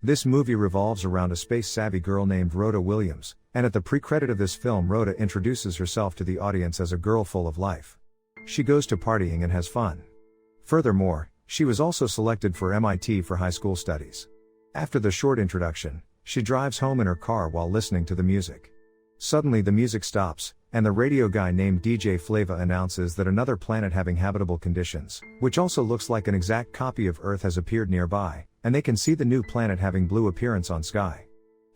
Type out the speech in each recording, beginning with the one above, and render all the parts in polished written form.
This movie revolves around a space-savvy girl named Rhoda Williams, and at the pre-credit of this film Rhoda introduces herself to the audience as a girl full of life. She goes to partying and has fun. Furthermore, she was also selected for MIT for high school studies. After the short introduction, she drives home in her car while listening to the music. Suddenly the music stops, and the radio guy named DJ Flava announces that another planet having habitable conditions, which also looks like an exact copy of Earth, has appeared nearby, and they can see the new planet having blue appearance on sky.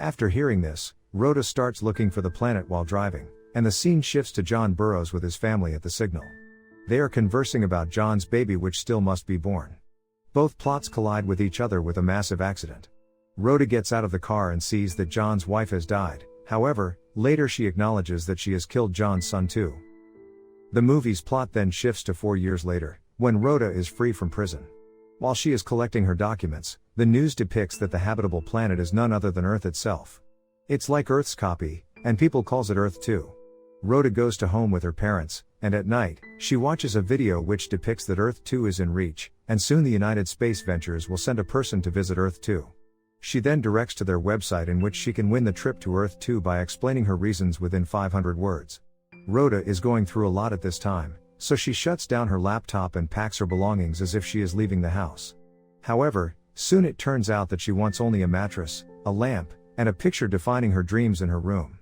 After hearing this, Rhoda starts looking for the planet while driving, and the scene shifts to John Burroughs with his family at the signal. They are conversing about John's baby which still must be born. Both plots collide with each other with a massive accident. Rhoda gets out of the car and sees that John's wife has died. However, later she acknowledges that she has killed John's son too. The movie's plot then shifts to 4 years later, when Rhoda is free from prison. While she is collecting her documents, the news depicts that the habitable planet is none other than Earth itself. It's like Earth's copy, and people calls it Earth 2. Rhoda goes to home with her parents, and at night, she watches a video which depicts that Earth 2 is in reach, and soon the United Space Ventures will send a person to visit Earth 2. She then directs to their website in which she can win the trip to Earth 2 by explaining her reasons within 500 words. Rhoda is going through a lot at this time, so she shuts down her laptop and packs her belongings as if she is leaving the house. However, soon it turns out that she wants only a mattress, a lamp, and a picture defining her dreams in her room.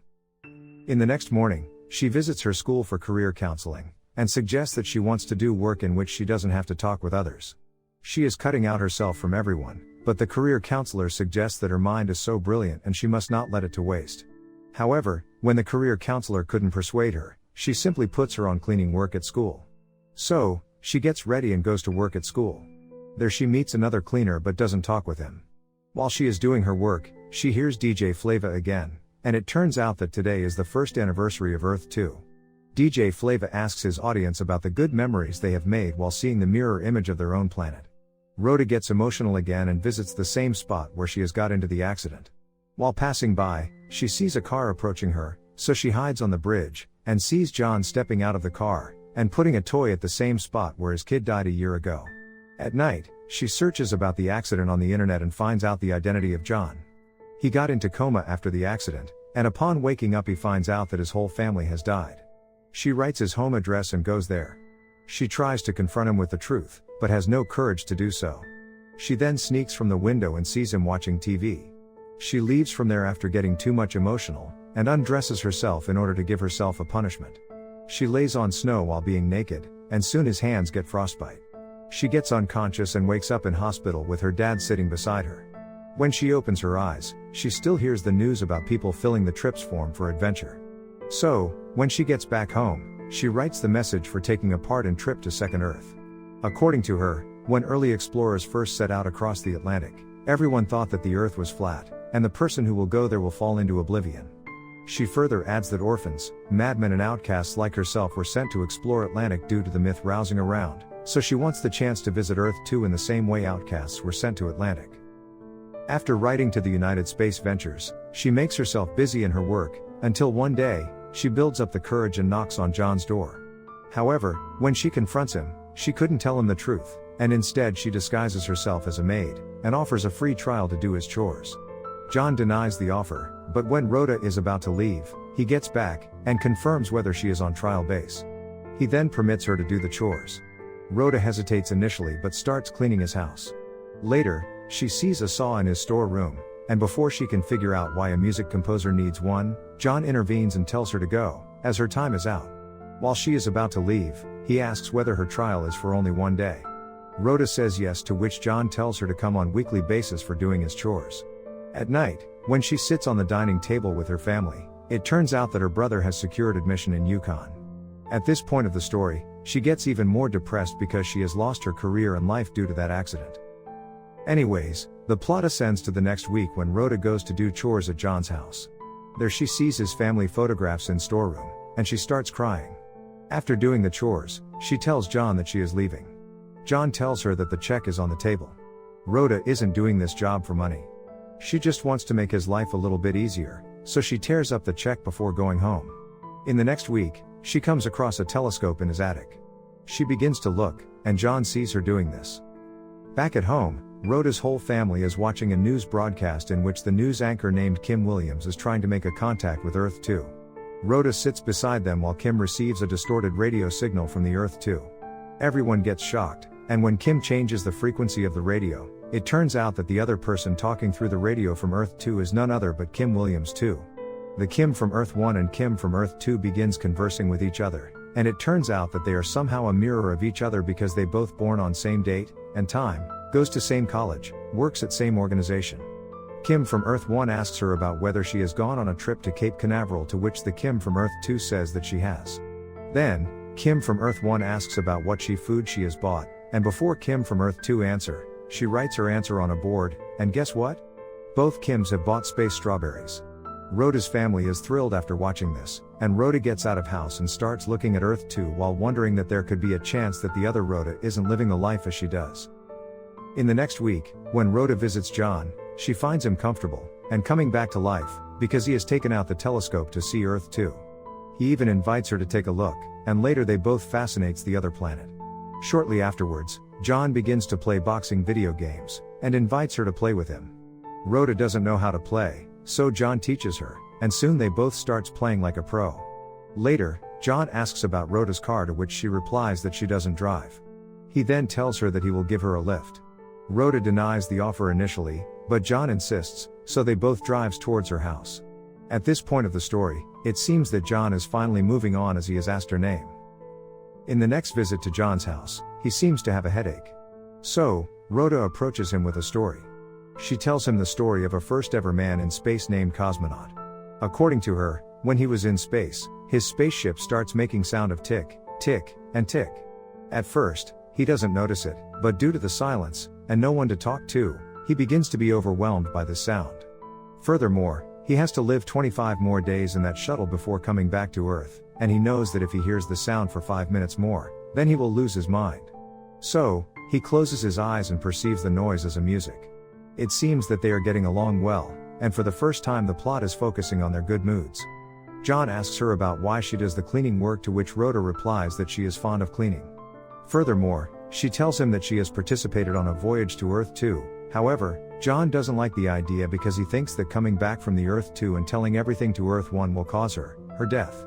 In the next morning, she visits her school for career counseling, and suggests that she wants to do work in which she doesn't have to talk with others. She is cutting out herself from everyone, but the career counselor suggests that her mind is so brilliant and she must not let it to waste. However, when the career counselor couldn't persuade her, she simply puts her on cleaning work at school. So, she gets ready and goes to work at school. There she meets another cleaner but doesn't talk with him. While she is doing her work, she hears DJ Flava again, and it turns out that today is the first anniversary of Earth 2. DJ Flava asks his audience about the good memories they have made while seeing the mirror image of their own planet. Rhoda gets emotional again and visits the same spot where she has got into the accident. While passing by, she sees a car approaching her, so she hides on the bridge, and sees John stepping out of the car, and putting a toy at the same spot where his kid died a year ago. At night, she searches about the accident on the internet and finds out the identity of John. He got into coma after the accident, and upon waking up he finds out that his whole family has died. She writes his home address and goes there. She tries to confront him with the truth, but has no courage to do so. She then sneaks from the window and sees him watching TV. She leaves from there after getting too much emotional, and undresses herself in order to give herself a punishment. She lays on snow while being naked, and soon his hands get frostbite. She gets unconscious and wakes up in hospital with her dad sitting beside her. When she opens her eyes, she still hears the news about people filling the trips form for adventure. So, when she gets back home, she writes the message for taking a part in trip to Second Earth. According to her, when early explorers first set out across the Atlantic, everyone thought that the Earth was flat, and the person who will go there will fall into oblivion. She further adds that orphans, madmen and outcasts like herself were sent to explore Atlantic due to the myth rousing around, so she wants the chance to visit Earth 2 in the same way outcasts were sent to Atlantic. After writing to the United Space Ventures, she makes herself busy in her work, until one day, she builds up the courage and knocks on John's door. However, when she confronts him, she couldn't tell him the truth, and instead she disguises herself as a maid, and offers a free trial to do his chores. John denies the offer, but when Rhoda is about to leave, he gets back, and confirms whether she is on trial base. He then permits her to do the chores. Rhoda hesitates initially but starts cleaning his house. Later, she sees a saw in his storeroom, and before she can figure out why a music composer needs one, John intervenes and tells her to go, as her time is out. While she is about to leave, he asks whether her trial is for only one day. Rhoda says yes, to which John tells her to come on weekly basis for doing his chores. At night, when she sits on the dining table with her family, it turns out that her brother has secured admission in Yukon. At this point of the story, she gets even more depressed because she has lost her career and life due to that accident. Anyways, the plot ascends to the next week when Rhoda goes to do chores at John's house. There she sees his family photographs in storeroom, and she starts crying. After doing the chores, she tells John that she is leaving. John tells her that the check is on the table. Rhoda isn't doing this job for money. She just wants to make his life a little bit easier, so she tears up the check before going home. In the next week, she comes across a telescope in his attic. She begins to look, and John sees her doing this. Back at home, Rhoda's whole family is watching a news broadcast in which the news anchor named Kim Williams is trying to make a contact with Earth 2. Rhoda sits beside them while Kim receives a distorted radio signal from the Earth 2. Everyone gets shocked, and when Kim changes the frequency of the radio, it turns out that the other person talking through the radio from Earth 2 is none other but Kim Williams 2. The Kim from Earth 1 and Kim from Earth 2 begins conversing with each other, and it turns out that they are somehow a mirror of each other because they both born on same date and time, goes to same college, works at same organization. Kim from Earth 1 asks her about whether she has gone on a trip to Cape Canaveral, to which the Kim from Earth 2 says that she has. Then, Kim from Earth 1 asks about what food she has bought, and before Kim from Earth 2 answer, she writes her answer on a board, and guess what? Both Kims have bought space strawberries. Rhoda's family is thrilled after watching this, and Rhoda gets out of house and starts looking at Earth 2 while wondering that there could be a chance that the other Rhoda isn't living the life as she does. In the next week, when Rhoda visits John, she finds him comfortable, and coming back to life, because he has taken out the telescope to see Earth 2. He even invites her to take a look, and later they both fascinates the other planet. Shortly afterwards, John begins to play boxing video games, and invites her to play with him. Rhoda doesn't know how to play, so John teaches her, and soon they both starts playing like a pro. Later, John asks about Rhoda's car, to which she replies that she doesn't drive. He then tells her that he will give her a lift. Rhoda denies the offer initially, but John insists, so they both drives towards her house. At this point of the story, it seems that John is finally moving on as he has asked her name. In the next visit to John's house, he seems to have a headache. So, Rhoda approaches him with a story. She tells him the story of a first ever man in space named Cosmonaut. According to her, when he was in space, his spaceship starts making sound of tick, tick, and tick. At first, he doesn't notice it, but due to the silence, and no one to talk to, he begins to be overwhelmed by the sound. Furthermore, he has to live 25 more days in that shuttle before coming back to Earth, and he knows that if he hears the sound for 5 minutes more, then he will lose his mind. So, he closes his eyes and perceives the noise as a music. It seems that they are getting along well, and for the first time the plot is focusing on their good moods. John asks her about why she does the cleaning work, to which Rhoda replies that she is fond of cleaning. Furthermore, she tells him that she has participated on a voyage to Earth 2. However, John doesn't like the idea because he thinks that coming back from the Earth 2 and telling everything to Earth 1 will cause her death.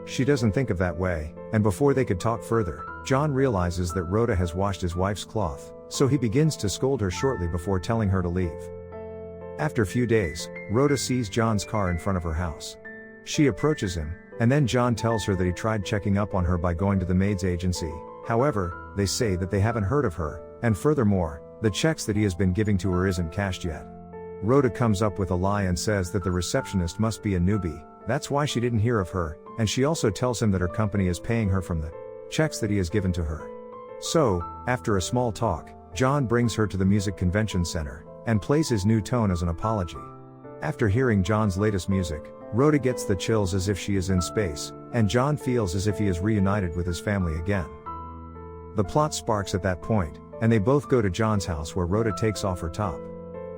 She doesn't think of that way, and before they could talk further, John realizes that Rhoda has washed his wife's cloth, so he begins to scold her shortly before telling her to leave. After a few days, Rhoda sees John's car in front of her house. She approaches him, and then John tells her that he tried checking up on her by going to the maid's agency. However, they say that they haven't heard of her, and furthermore, the checks that he has been giving to her isn't cashed yet. Rhoda comes up with a lie and says that the receptionist must be a newbie, that's why she didn't hear of her, and she also tells him that her company is paying her from the checks that he has given to her. So, after a small talk, John brings her to the music convention center, and plays his new tone as an apology. After hearing John's latest music, Rhoda gets the chills as if she is in space, and John feels as if he is reunited with his family again. The plot sparks at that point, and they both go to John's house where Rhoda takes off her top.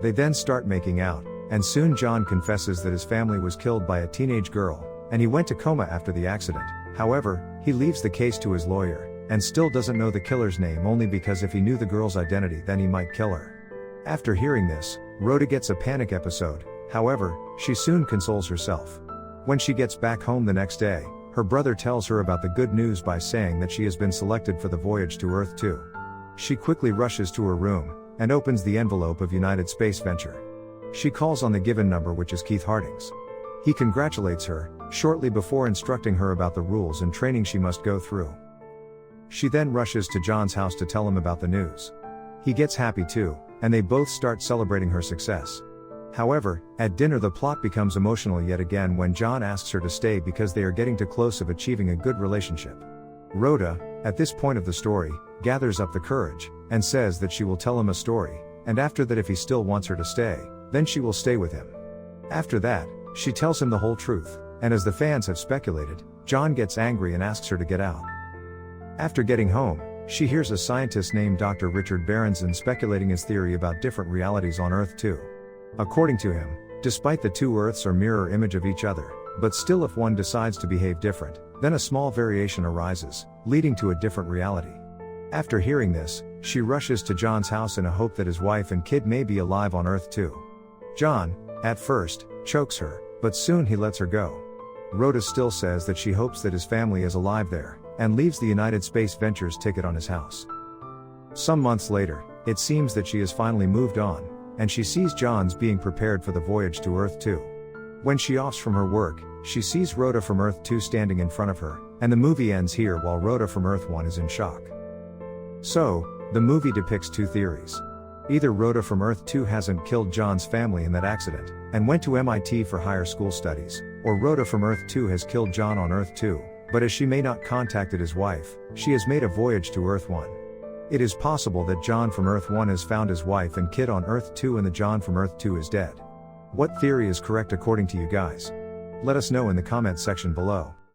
They then start making out, and soon John confesses that his family was killed by a teenage girl, and he went to coma after the accident. However, he leaves the case to his lawyer, and still doesn't know the killer's name, only because if he knew the girl's identity then he might kill her. After hearing this, Rhoda gets a panic episode. However, she soon consoles herself. When she gets back home the next day, her brother tells her about the good news by saying that she has been selected for the voyage to Earth 2. She quickly rushes to her room, and opens the envelope of United Space Venture. She calls on the given number, which is Keith Harding's. He congratulates her, shortly before instructing her about the rules and training she must go through. She then rushes to John's house to tell him about the news. He gets happy too, and they both start celebrating her success. However, at dinner the plot becomes emotional yet again when John asks her to stay because they are getting too close of achieving a good relationship. Rhoda, at this point of the story, gathers up the courage, and says that she will tell him a story, and after that if he still wants her to stay, then she will stay with him. After that, she tells him the whole truth, and as the fans have speculated, John gets angry and asks her to get out. After getting home, she hears a scientist named Dr. Richard Berenson speculating his theory about different realities on Earth 2. According to him, despite the two Earths are mirror image of each other, but still if one decides to behave different, then a small variation arises, leading to a different reality. After hearing this, She rushes to John's house in a hope that his wife and kid may be alive on Earth too. John, at first, chokes her, but soon he lets her go. Rhoda still says that she hopes that his family is alive there, and leaves the United Space Ventures ticket on his house. Some months later, it seems that she has finally moved on, and she sees John's being prepared for the voyage to Earth 2. When she offs from her work, she sees Rhoda from Earth 2 standing in front of her, and the movie ends here while Rhoda from Earth 1 is in shock. So, the movie depicts two theories. Either Rhoda from Earth 2 hasn't killed John's family in that accident, and went to MIT for higher school studies, or Rhoda from Earth 2 has killed John on Earth 2, but as she may not contacted his wife, she has made a voyage to Earth 1. It is possible that John from Earth 1 has found his wife and kid on Earth 2 and the John from Earth 2 is dead. What theory is correct according to you guys? Let us know in the comments section below.